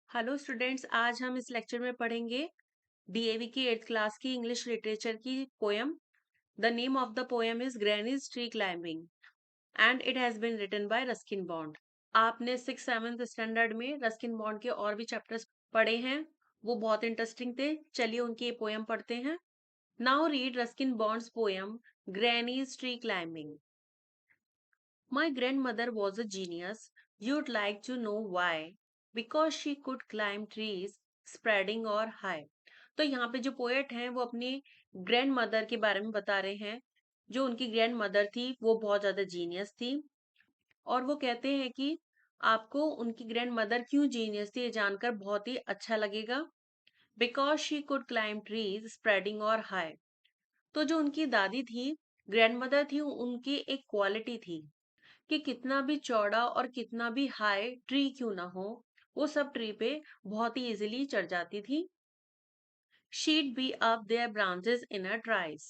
Hello students, आज हम इस लेक्चर में पढ़ेंगे डीएवी की 8th क्लास की इंग्लिश लिटरेचर की poem. The name of the poem is granny's tree climbing and it has been written by Ruskin Bond. आपने 6th 7th स्टैंडर्ड में रस्किन बॉन्ड के और भी चैप्टर्स पढ़े हैं, वो बहुत इंटरेस्टिंग थे। चलिए उनकी ये पोयम पढ़ते हैं। Now read Ruskin bonds poem grannies tree climbing. My grandmother was a genius. You'd like to know why? Because she could climb trees, spreading or high. तो यहाँ पे जो पोएट हैं वो अपनी ग्रैंड मदर के बारे में बता रहे हैं। जो उनकी ग्रैंड मदर थी वो बहुत ज्यादा जीनियस थी, और वो कहते हैं कि आपको उनकी ग्रैंड मदर क्यों जीनियस थी ये जानकर बहुत ही अच्छा लगेगा। Because she could climb trees spreading और हाई। तो जो उनकी दादी थी, ग्रैंड मदर थी, उनकी एक क्वालिटी थी कि कितना भी चौड़ा और कितना भी हाई ट्री क्यों ना हो, वो सब ट्री पे बहुत ही इजीली चढ़ जाती थी। She'd be up their branches in a trice.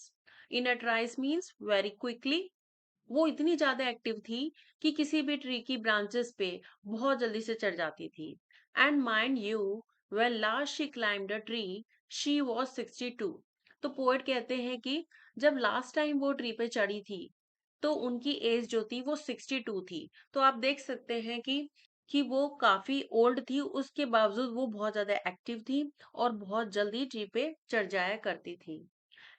In a trice means very quickly. वो इतनी ज्यादा एक्टिव थी कि किसी भी ट्री की ब्रांचेस पे बहुत जल्दी से चढ़ जाती थी। And mind you, when last she climbed a tree she was 62। तो पोएट कहते हैं कि जब लास्ट टाइम वो ट्री पे चढ़ी थी तो उनकी एज जो थी वो 62 थी। तो आप देख सकते हैं कि वो काफी ओल्ड थी, उसके बावजूद वो बहुत ज्यादा एक्टिव थी और बहुत जल्दी ट्री पे चढ़ जाया करती थी।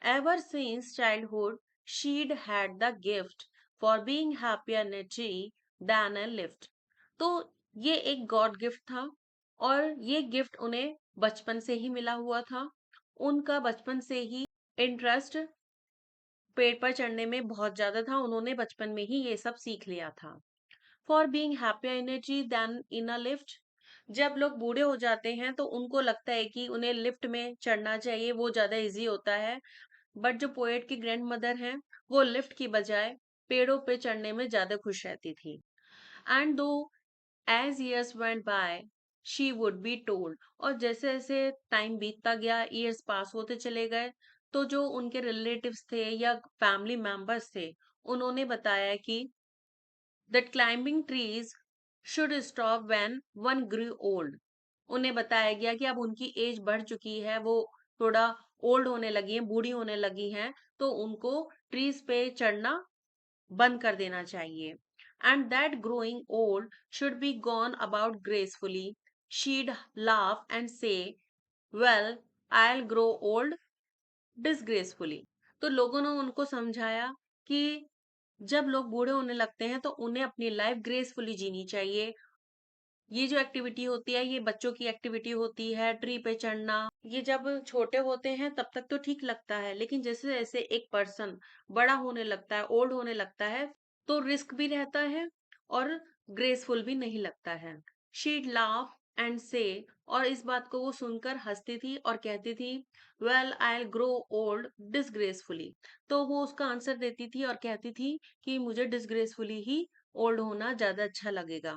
Ever since childhood, she'd had the gift for being happier in a tree than a lift. तो ये एक गॉड गिफ्ट था, और ये गिफ्ट उन्हें बचपन से ही मिला हुआ था। उनका बचपन से ही इंटरेस्ट पेड़ पर चढ़ने में बहुत ज्यादा था, उन्होंने बचपन में ही ये सब सीख लिया था। For being happier in a tree than in a lift. जब लोग बूढ़े हो जाते हैं तो उनको लगता है कि उन्हें लिफ्ट में चढ़ना चाहिए, वो ज्यादा इजी होता है। बट जो पोएट की ग्रैंड मदर हैं, वो लिफ्ट की बजाय पेड़ों पे चढ़ने में ज्यादा खुश रहती थी। And though as years went by she would be told. और जैसे जैसे टाइम बीतता गया, ईयर्स पास होते चले गए, तो जो उनके रिलेटिव्स थे या फैमिली मेंबर्स थे, उन्होंने बताया कि that climbing trees should stop when one grew old. उन्हें बताया गया कि अब उनकी एज बढ़ चुकी है, वो थोड़ा ओल्ड होने लगी हैं, बूढ़ी होने लगी हैं, तो उनको ट्रीज पे चढ़ना बंद कर देना चाहिए। And that growing old should be gone about gracefully. She'd laugh and say, well, I will grow old disgracefully. तो लोगों ने उनको समझाया कि जब लोग बूढ़े होने लगते हैं तो उन्हें अपनी लाइफ ग्रेसफुली जीनी चाहिए। ये जो एक्टिविटी होती है ये बच्चों की एक्टिविटी होती है, ट्री पे चढ़ना। ये जब छोटे होते हैं तब तक तो ठीक लगता है, लेकिन जैसे जैसे एक पर्सन बड़ा होने लगता है, ओल्ड होने लगता है, तो रिस्क भी रहता है और ग्रेसफुल भी नहीं लगता है। शी'd laugh एंड से, और इस बात को वो सुनकर हंसती थी और कहती थी, well, I will grow old disgracefully. तो वो उसका आंसर देती थी और कहती थी कि मुझे डिसग्रेसफुली ही ओल्ड होना ज्यादा अच्छा लगेगा।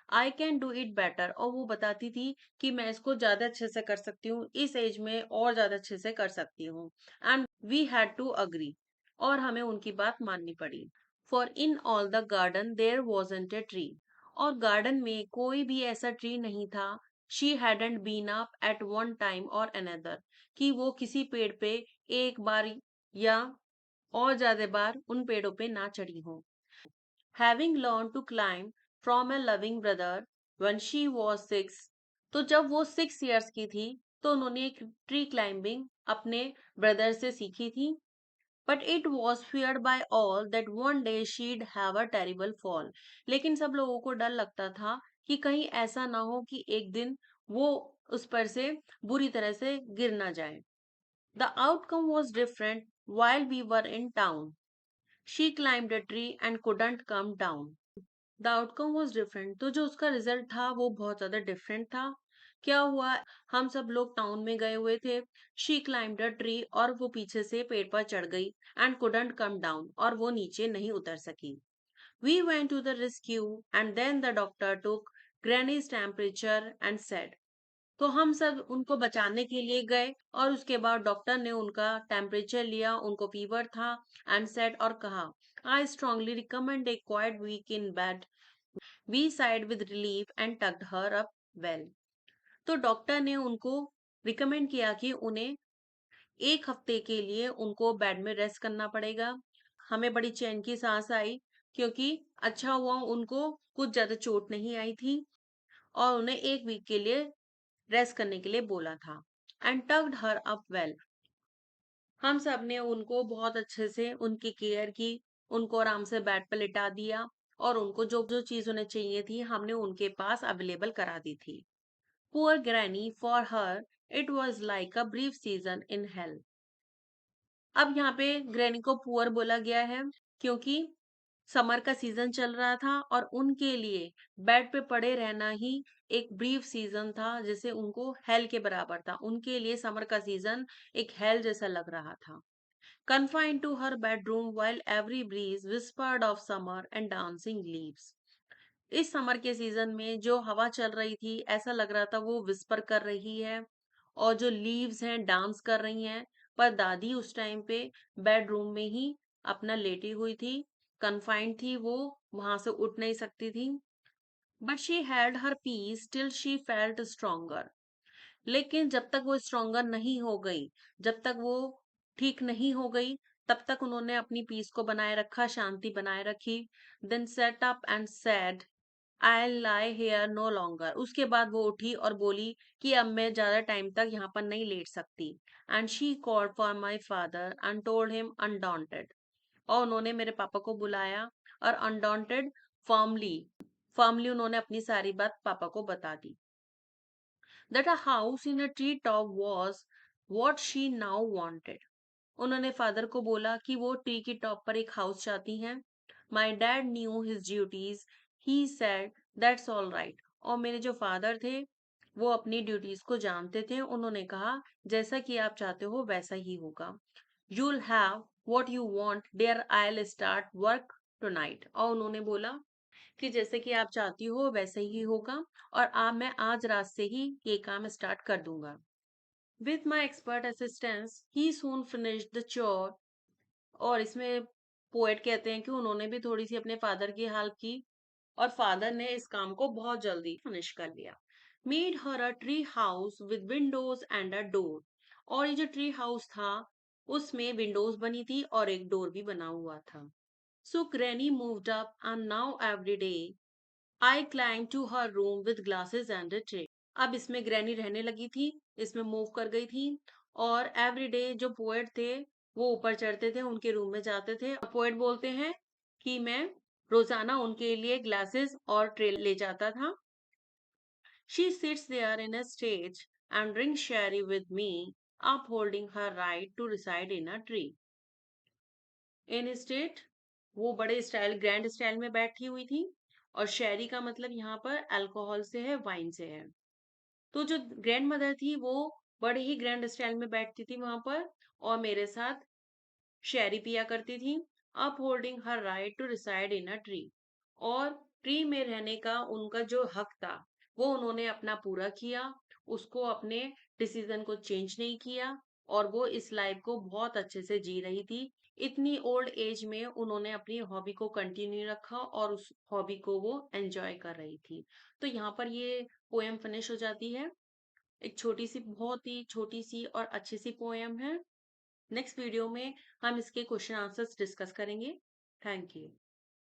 I can do it better. और वो बताती थी कि मैं इसको ज्यादा अच्छे से कर सकती हूँ, इस एज में और ज्यादा अच्छे से कर सकती हूँ। And we had to agree. और हमें उनकी बात माननी पड़ी। For in all the garden there wasn't a tree. और गार्डन में कोई भी ऐसा ट्री नहीं था। She hadn't been up at one time or another. कि वो किसी पेड़ पे एक बार या और ज्यादा बार उन पेड़ों पे ना चढ़ी हो। Having learned to climb from a loving brother when she was 6। तो जब वो 6 years की थी तो उन्होंने एक ट्री क्लाइंबिंग अपने ब्रदर से सीखी थी। But it was feared by all that one day she'd have a terrible fall। लेकिन सब लोगों को डर लगता था कि कहीं ऐसा ना हो कि एक दिन वो उस पर से बुरी तरह से गिर ना जाए। The outcome was different while we were in town। She climbed a tree and couldn't come down। The outcome was different. तो जो उसका रिजल्ट था वो बहुत ज्यादा डिफरेंट था। क्या हुआ, हम सब लोग टाउन में गए हुए थे। शी क्लाइम्ड अ ट्री, और वो पीछे से पेड़ पर चढ़ गई। एंड कुडंट कम डाउन, और वो नीचे नहीं उतर सकी। We went to the rescue and then the doctor took granny's temperature and said. तो हम सब उनको बचाने के लिए गए, और उसके बाद डॉक्टर ने उनका टेम्परेचर लिया, उनको फीवर था। एंड सेड, और कहा, I strongly recommend a quiet week in bed. We sighed with relief and tucked her up well. तो डॉक्टर ने उनको रिकमेंड किया कि उन्हें 1 हफ्ते के लिए उनको बेड में रेस्ट करना पड़ेगा। हमें बड़ी चैन की सांस आई, क्योंकि अच्छा हुआ उनको कुछ ज़्यादा चोट नहीं आई थी और उन्हें 1 वीक के लिए रेस्ट करने के लिए बोला था। And tucked her up well. हम सब ने उनको बहुत अच्छे से उनकी केयर की, उनको आराम से बेड पे लिटा दिया और उनको जो-जो चीज़ उन्हें चाहिए थी, हमने उनके पास अवेलेबल करा दी थी। Poor granny, for her it was like a brief season in hell. अब यहाँ पे ग्रैनी को पुअर बोला गया है, क्योंकि समर का सीज़न चल रहा था और उनके लिए बेड पे पड़े रहना ही एक ब्रीफ सीज़न था, जिसे उनको हेल के बराबर था। उनके लिए समर का सीज़न एक हेल जैसा लग रहा था। Confined to her bedroom while every breeze whispered of summer and dancing leaves. इस समर के सीजन में जो हवा चल रही थी, ऐसा लग रहा था वो विस्पर कर रही है और जो लीव्स हैं डांस कर रही हैं। पर दादी उस टाइम पे बेडरूम में ही अपना लेटी हुई थी, कन्फाइंड थी, वो वहां से उठ नहीं सकती थी। But she had her peace till she felt stronger. लेकिन जब तक वो स्ट्रोंगर नहीं हो गई, जब तक वो ठीक नहीं हो गई, तब तक उन्होंने अपनी पीस को बनाए रखा, शांति बनाए रखी। Then sat up and said, I lie here no longer. उसके बाद वो उठी और बोली कि अब मैं ज्यादा टाइम तक यहाँ पर नहीं लेट सकती। And she called for my father and told him undaunted. और उन्होंने मेरे पापा को बुलाया और अनडॉन्टेड, फर्मली फर्मली उन्होंने अपनी सारी बात पापा को बता दी। That a house in a treetop was what she now wanted. उन्होंने फादर को बोला कि वो ट्री की टॉप पर एक हाउस चाहती हैं। My dad new his duties, he said that's all right. और मेरे जो फादर थे, वो अपनी ड्यूटीज को जानते थे। उन्होंने कहा जैसा कि आप चाहते हो वैसा ही होगा। You'll have what you want there, I start work tonight. और उन्होंने बोला कि जैसे कि आप चाहती हो वैसे ही होगा और मैं आज रात से ही ये काम स्टार्ट कर दूंगा। With my expert assistance he soon finished the चोर। और इसमें पोएट कहते हैं कि उन्होंने भी थोड़ी सी अपने फादर की हेल्प की और फादर ने इस काम को बहुत जल्दी फिनिश कर लिया। Made her a tree house with Windows and a door. और ये जो ट्री हाउस था, उसमें विंडोज बनी थी और एक डोर भी बना हुआ था। So granny moved up and now every day I climb to her room with glasses and a tray. अब इसमें ग्रैनी रहने लगी थी, इसमें मूव कर गई थी और एवरीडे जो पोएट थे वो ऊपर चढ़ते थे, उनके रूम में जाते थे और पोएट बोलते हैं कि मैं रोजाना उनके लिए ग्लासेस और ट्रे ले जाता था। She sits there in a stage and drink sherry with me, upholding her right to reside in a tree. In state, वो बड़े स्टाइल, ग्रैंड स्टाइल में बैठी हुई थी। और शेरी का मतलब यहाँ पर अल्कोहल से है, वाइन से है। तो जो ग्रैंड मदर थी वो बड़े ही ग्रैंड स्टाइल में बैठती थी वहां पर और मेरे साथ शेरी पिया करती थी। Upholding her right to reside in a tree. और ट्री में रहने का उनका जो हक था, वो उन्होंने अपना पूरा किया, उसको अपने डिसीजन को चेंज नहीं किया और वो इस लाइफ को बहुत अच्छे से जी रही थी। इतनी ओल्ड एज में उन्होंने अपनी हॉबी को कंटिन्यू रखा और उस हॉबी को वो एंजॉय कर रही थी। तो यहाँ पर ये पोएम फिनिश हो जाती है। एक छोटी सी, बहुत ही छोटी सी और अच्छी सी पोएम है। नेक्स्ट वीडियो में हम इसके क्वेश्चन आंसर्स डिस्कस करेंगे। Thank you.